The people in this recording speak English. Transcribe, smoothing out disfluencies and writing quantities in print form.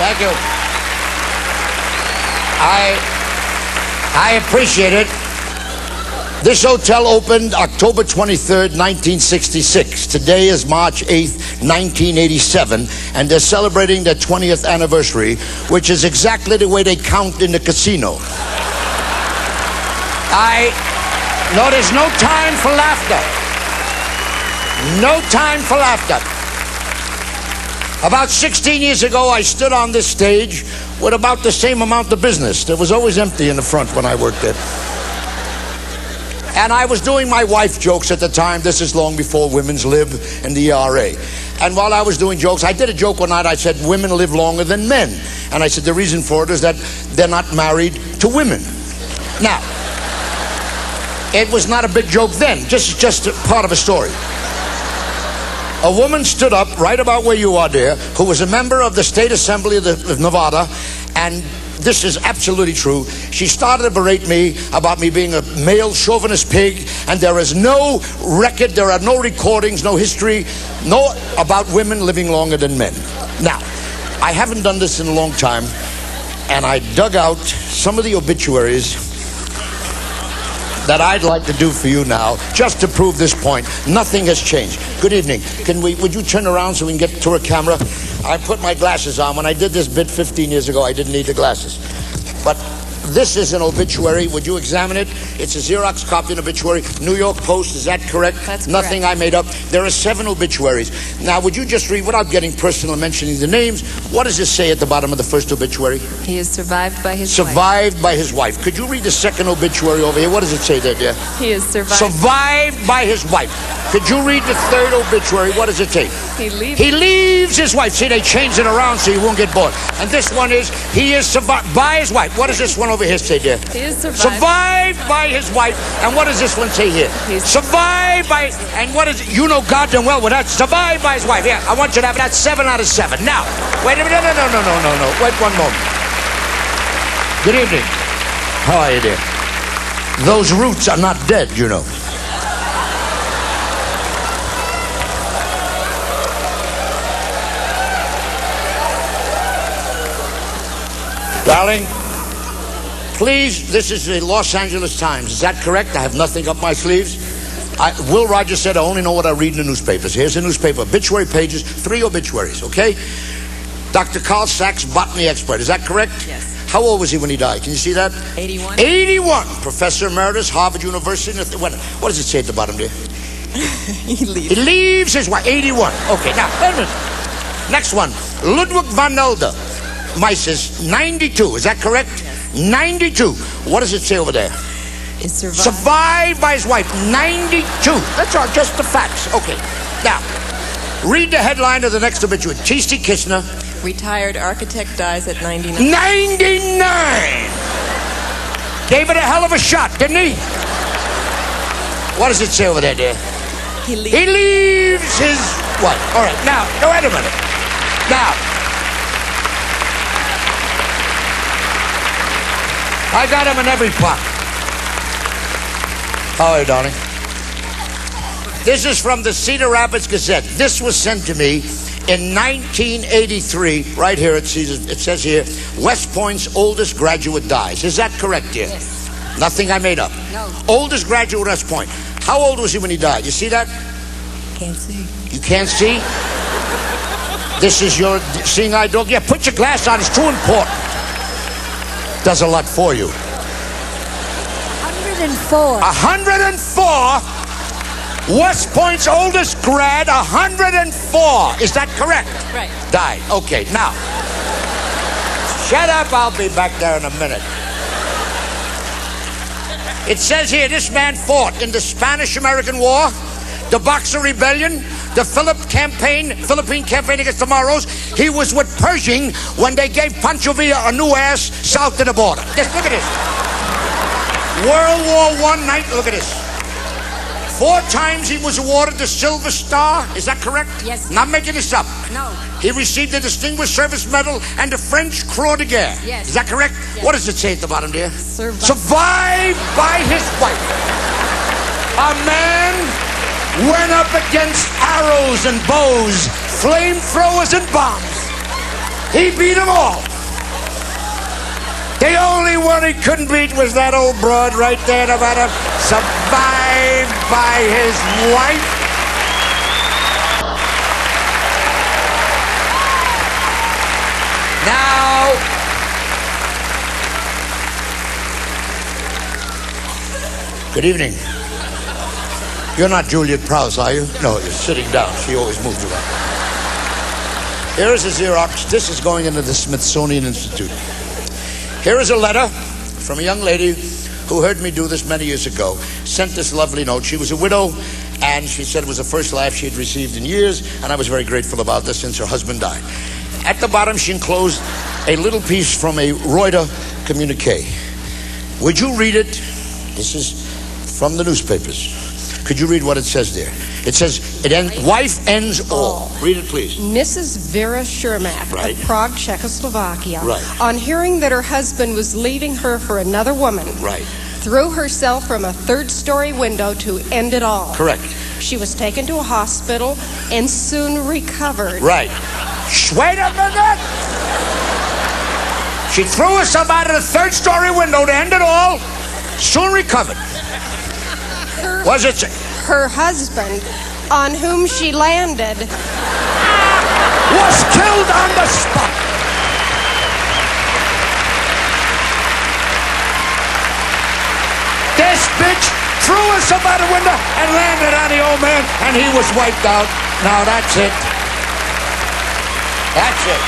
Thank you. I appreciate it. This hotel opened October 23rd, 1966. Today is March 8th, 1987, and they're celebrating their 20th anniversary, which is exactly the way they count in the casino. No, there's no time for laughter. No time for laughter. About 16 years ago, I stood on this stage with about the same amount of business. It was always empty in the front when I worked there. And I was doing my wife jokes at the time. This is long before women's lib and the ERA. And while I was doing jokes, I did a joke one night. I said, women live longer than men. And I said, the reason for it is that they're not married to women. Now, it was not a big joke then, just a part of a story. A woman stood up right about where you are there, who was a member of the State Assembly of Nevada, and this is absolutely true. She started to berate me about me being a male chauvinist pig, and there is no record, there are no recordings, no history, no about women living longer than men. Now, I haven't done this in a long time, and I dug out some of the obituaries that I'd like to do for you now, just to prove this point. Nothing has changed. Good evening. Would you turn around so we can get to a camera? I put my glasses on. When I did this bit 15 years ago, I didn't need the glasses. But this is an obituary. Would you examine it? It's a Xerox copy of an obituary. New York Post, is that correct? That's correct. Nothing I made up. There are 7 obituaries. Now, would you just read, without getting personal and mentioning the names, what does it say at the bottom of the first obituary? He is survived by his wife. Survived by his wife. Could you read the second obituary over here? What does it say there, dear? He is survived. Survived by his wife. Could you read the third obituary? What does it say? He leaves his wife. See, they changed it around so you won't get bored. And this one is, he is survived by his wife. What does this one over here say, dear? He is survived by his wife. And what does this one say here? He's survived by, and what is it? You know goddamn well what that's, survived by his wife. Yeah, I want you to have that 7 out of 7. Now, wait a minute, no. Wait one moment. Good evening. How are you, dear? Those roots are not dead, you know. Darling, please, this is the Los Angeles Times. Is that correct? I have nothing up my sleeves. Will Rogers said I only know what I read in the newspapers. Here's the newspaper. Obituary pages, 3 obituaries, okay? Dr. Carl Sachs, botany expert. Is that correct? Yes. How old was he when he died? Can you see that? 81. 81. Professor Emeritus, Harvard University. What does it say at the bottom there? He leaves his wife. 81. Okay, now, wait a minute. Next one. Ludwig van Elder. Mises, 92. Is that correct? Yes. 92. What does it say over there? Is survived by his wife. 92. That's all, just the facts. Okay. Now, read the headline of the next obituary. T.C. Kistner. Retired architect dies at 99. 99! Gave it a hell of a shot, didn't he? What does it say over there, dear? He leaves his wife. All right, now, wait a minute. Now, I got him in every pocket. How are you, darling? This is from the Cedar Rapids Gazette. This was sent to me in 1983. Right here, it says here, West Point's oldest graduate dies. Is that correct, dear? Yes. Nothing I made up? No. Oldest graduate, West Point. How old was he when he died? You see that? Can't see. You can't see? This is your seeing eye dog? Yeah, put your glass on. It's too important. Does a lot for you. 104. 104. West Point's oldest grad, 104. Is that correct? Right. Died. Okay, now. Shut up. I'll be back there in a minute. It says here, this man fought in the Spanish-American War, the Boxer Rebellion, the Philippine campaign against the Moros. He was with Pershing when they gave Pancho Villa a new ass south of the border. Just look at this. World War I night, look at this. 4 times he was awarded the Silver Star. Is that correct? Yes. Not making this up. No. He received the Distinguished Service Medal and the French Croix de Guerre. Yes. Is that correct? Yes. What does it say at the bottom, dear? Survived by his wife. A man went up against arrows and bows, flamethrowers and bombs. He beat them all. The only one he couldn't beat was that old broad right there about him, survived by his wife. Now, good evening. You're not Juliet Prowse, are you? No, you're sitting down. She always moved around. Here is a Xerox. This is going into the Smithsonian Institute. Here is a letter from a young lady who heard me do this many years ago. Sent this lovely note. She was a widow, and she said it was the first laugh she had received in years, and I was very grateful about this since her husband died. At the bottom, she enclosed a little piece from a Reuters communique. Would you read it? This is from the newspapers. Could you read what it says there? It says, wife ends all. Read it, please. Mrs. Vera Shermak Right. of Prague, Czechoslovakia, Right. on hearing that her husband was leaving her for another woman, Right. threw herself from a third-story window to end it all. Correct. She was taken to a hospital and soon recovered. Right. Wait a minute! She threw herself out of the third-story window to end it all. Soon recovered. Was it? Her husband, on whom she landed, Was killed on the spot. This bitch threw herself out the window and landed on the old man, and he was wiped out. Now that's it. That's it.